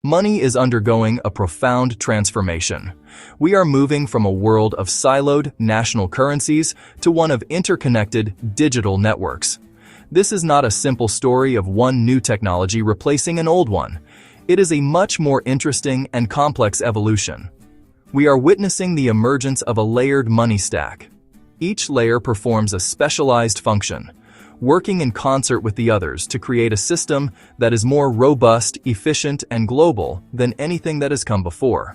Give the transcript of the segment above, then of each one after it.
Money is undergoing a profound transformation. We are moving from a world of siloed national currencies to one of interconnected digital networks. This is not a simple story of one new technology replacing an old one. It is a much more interesting and complex evolution. We are witnessing the emergence of a layered money stack. Each layer performs a specialized function, working in concert with the others to create a system that is more robust, efficient, and global than anything that has come before.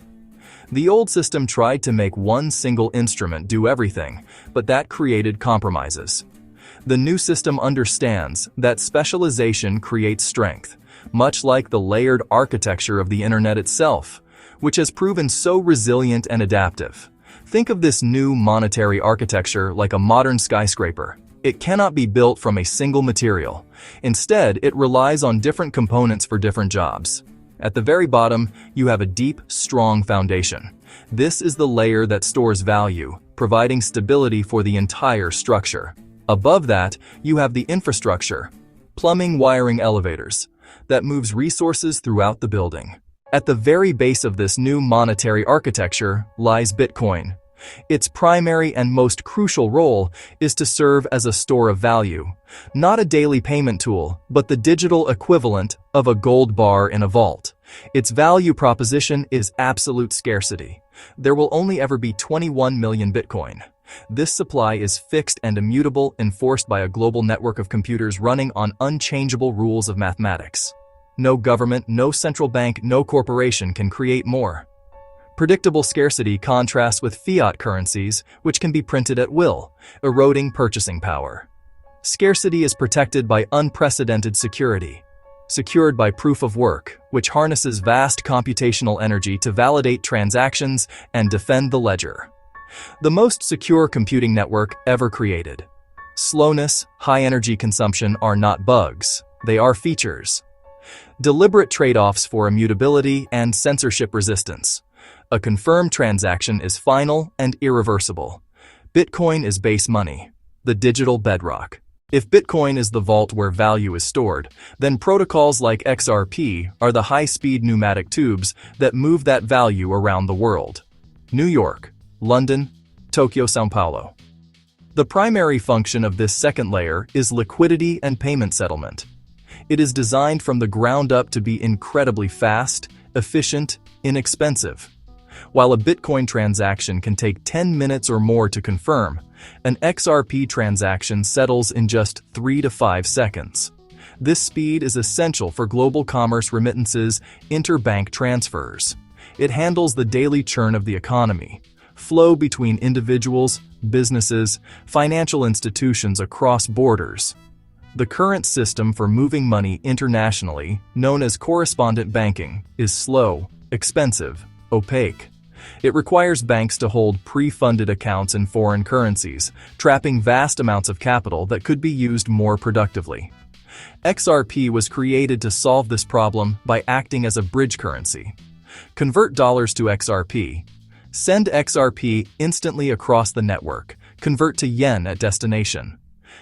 The old system tried to make one single instrument do everything, but that created compromises. The new system understands that specialization creates strength, much like the layered architecture of the internet itself, which has proven so resilient and adaptive. Think of this new monetary architecture like a modern skyscraper. It cannot be built from a single material. Instead, it relies on different components for different jobs. At the very bottom, you have a deep, strong foundation. This is the layer that stores value, providing stability for the entire structure. Above that, you have the infrastructure, plumbing, wiring, elevators, that moves resources throughout the building. At the very base of this new monetary architecture lies Bitcoin. Its primary and most crucial role is to serve as a store of value, not a daily payment tool, but the digital equivalent of a gold bar in a vault. Its value proposition is absolute scarcity. There will only ever be 21 million Bitcoin. This supply is fixed and immutable, enforced by a global network of computers running on unchangeable rules of mathematics. No government, no central bank, no corporation can create more. Predictable scarcity contrasts with fiat currencies, which can be printed at will, eroding purchasing power. Scarcity is protected by unprecedented security, secured by proof of work, which harnesses vast computational energy to validate transactions and defend the ledger. The most secure computing network ever created. Slowness, high energy consumption are not bugs, they are features. Deliberate trade-offs for immutability and censorship resistance. A confirmed transaction is final and irreversible. Bitcoin is base money, the digital bedrock. If Bitcoin is the vault where value is stored, then protocols like XRP are the high-speed pneumatic tubes that move that value around the world. New York, London, Tokyo, São Paulo. The primary function of this second layer is liquidity and payment settlement. It is designed from the ground up to be incredibly fast, efficient, inexpensive. While a Bitcoin transaction can take 10 minutes or more to confirm, an XRP transaction settles in just 3 to 5 seconds. This speed is essential for global commerce, remittances, interbank transfers. It handles the daily churn of the economy, flow between individuals, businesses, financial institutions across borders. The current system for moving money internationally, known as correspondent banking, is slow, expensive, opaque. It requires banks to hold pre-funded accounts in foreign currencies, trapping vast amounts of capital that could be used more productively. XRP was created to solve this problem by acting as a bridge currency. Convert dollars to XRP. Send XRP instantly across the network. Convert to yen at destination.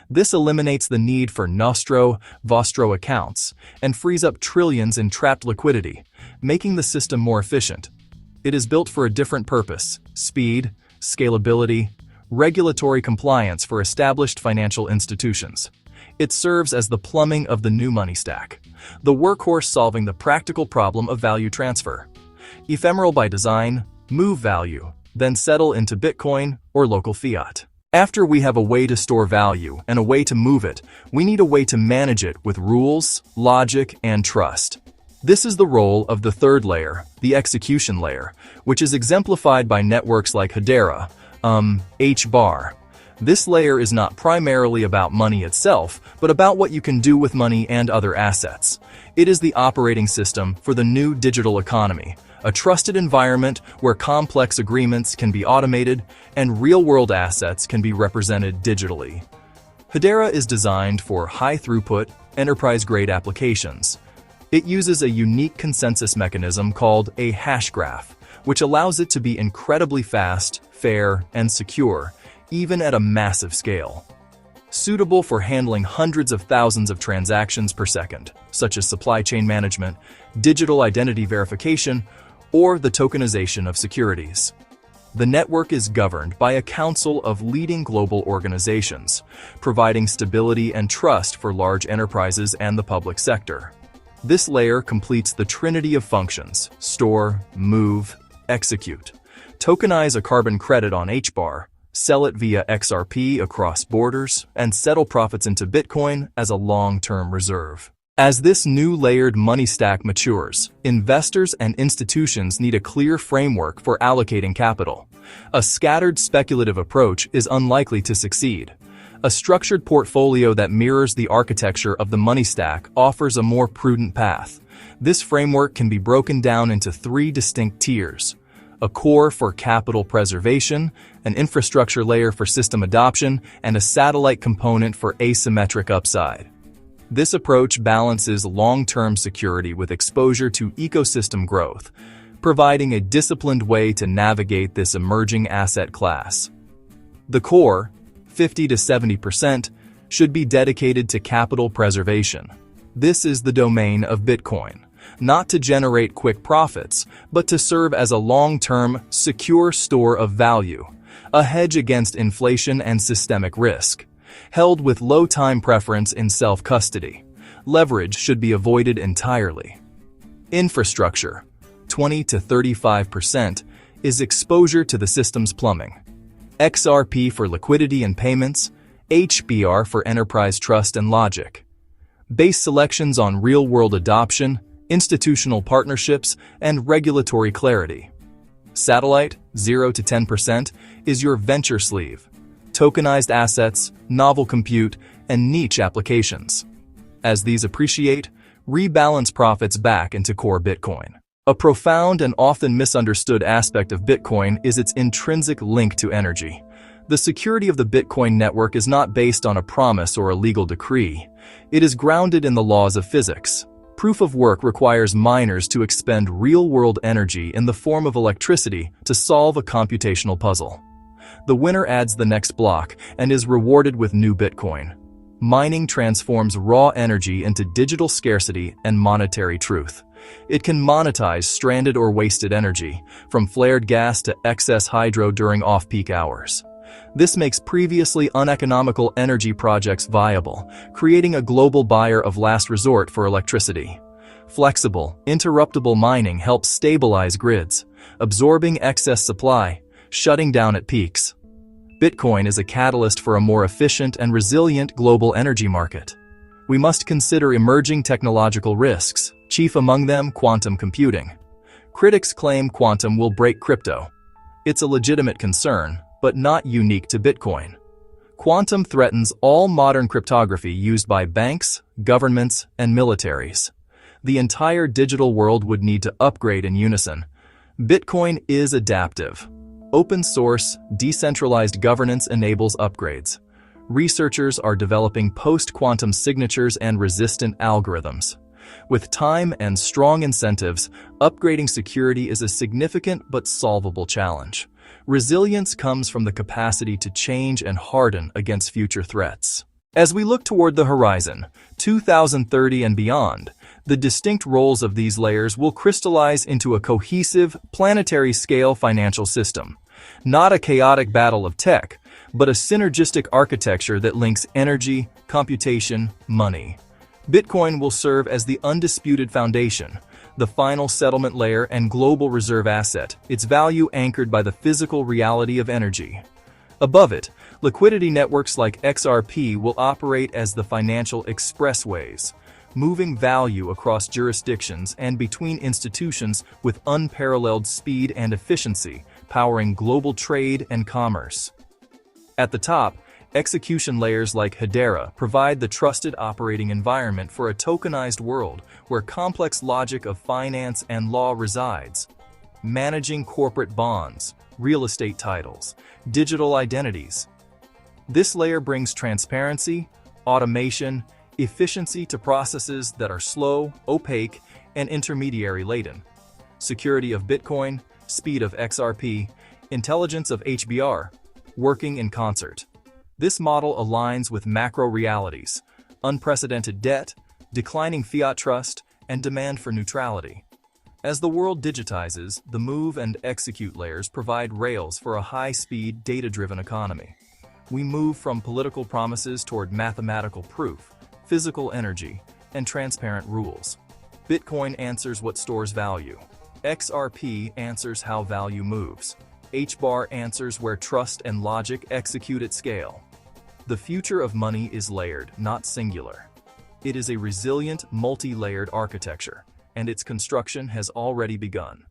This eliminates the need for nostro, vostro accounts and frees up trillions in trapped liquidity, making the system more efficient. It is built for a different purpose: speed, scalability, regulatory compliance for established financial institutions. It serves as the plumbing of the new money stack, the workhorse solving the practical problem of value transfer. Ephemeral by design, move value, then settle into Bitcoin or local fiat. After we have a way to store value and a way to move it, we need a way to manage it with rules, logic, and trust. This is the role of the third layer, the execution layer, which is exemplified by networks like Hedera, HBAR. This layer is not primarily about money itself, but about what you can do with money and other assets. It is the operating system for the new digital economy, a trusted environment where complex agreements can be automated and real-world assets can be represented digitally. Hedera is designed for high-throughput, enterprise-grade applications. It uses a unique consensus mechanism called a hash graph, which allows it to be incredibly fast, fair, and secure, even at a massive scale. suitable for handling hundreds of thousands of transactions per second, such as supply chain management, digital identity verification, or the tokenization of securities. The network is governed by a council of leading global organizations, providing stability and trust for large enterprises and the public sector. This layer completes the trinity of functions: store, move, execute. Tokenize a carbon credit on HBAR, sell it via XRP across borders, and settle profits into Bitcoin as a long-term reserve. As this new layered money stack matures, investors and institutions need a clear framework for allocating capital. A scattered speculative approach is unlikely to succeed. A structured portfolio that mirrors the architecture of the money stack offers a more prudent path. This framework can be broken down into three distinct tiers: a core for capital preservation, an infrastructure layer for system adoption, and a satellite component for asymmetric upside. This approach balances long-term security with exposure to ecosystem growth, providing a disciplined way to navigate this emerging asset class. The core, 50 to 70%, should be dedicated to capital preservation. This is the domain of Bitcoin, not to generate quick profits, but to serve as a long-term, secure store of value, a hedge against inflation and systemic risk. Held with low time preference in self-custody. Leverage should be avoided entirely. Infrastructure, 20 to 35%, is exposure to the system's plumbing. XRP for liquidity and payments, HBAR for enterprise trust and logic. Base selections on real-world adoption, institutional partnerships, and regulatory clarity. Satellite, 0 to 10%, is your venture sleeve. Tokenized assets, novel compute, and niche applications. As these appreciate, rebalance profits back into core Bitcoin. A profound and often misunderstood aspect of Bitcoin is its intrinsic link to energy. The security of the Bitcoin network is not based on a promise or a legal decree. It is grounded in the laws of physics. Proof of work requires miners to expend real-world energy in the form of electricity to solve a computational puzzle. The winner adds the next block and is rewarded with new Bitcoin. Mining transforms raw energy into digital scarcity and monetary truth. It can monetize stranded or wasted energy, from flared gas to excess hydro during off-peak hours. This makes previously uneconomical energy projects viable, creating a global buyer of last resort for electricity. Flexible, interruptible mining helps stabilize grids, absorbing excess supply, shutting down at peaks. Bitcoin is a catalyst for a more efficient and resilient global energy market. We must consider emerging technological risks, chief among them quantum computing. Critics claim quantum will break crypto. It's a legitimate concern, but not unique to Bitcoin. Quantum threatens all modern cryptography used by banks, governments, and militaries. The entire digital world would need to upgrade in unison. Bitcoin is adaptive. Open source, decentralized governance enables upgrades. Researchers are developing post-quantum signatures and resistant algorithms. With time and strong incentives, upgrading security is a significant but solvable challenge. Resilience comes from the capacity to change and harden against future threats. As we look toward the horizon, 2030 and beyond, the distinct roles of these layers will crystallize into a cohesive, planetary-scale financial system. Not a chaotic battle of tech, but a synergistic architecture that links energy, computation, money. Bitcoin will serve as the undisputed foundation, the final settlement layer and global reserve asset, its value anchored by the physical reality of energy. Above it, liquidity networks like XRP will operate as the financial expressways, moving value across jurisdictions and between institutions with unparalleled speed and efficiency, powering global trade and commerce. At the top, execution layers like Hedera provide the trusted operating environment for a tokenized world where complex logic of finance and law resides, managing corporate bonds, real estate titles, digital identities. This layer brings transparency, automation, efficiency to processes that are slow, opaque, and intermediary laden. Security of Bitcoin, speed of XRP, intelligence of HBAR, working in concert. This model aligns with macro realities: unprecedented debt, declining fiat trust, and demand for neutrality. As the world digitizes, the move and execute layers provide rails for a high-speed, data-driven economy. We move from political promises toward mathematical proof, physical energy, and transparent rules. Bitcoin answers what stores value. XRP answers how value moves. HBAR answers where trust and logic execute at scale. The future of money is layered, not singular. It is a resilient, multi-layered architecture, and its construction has already begun.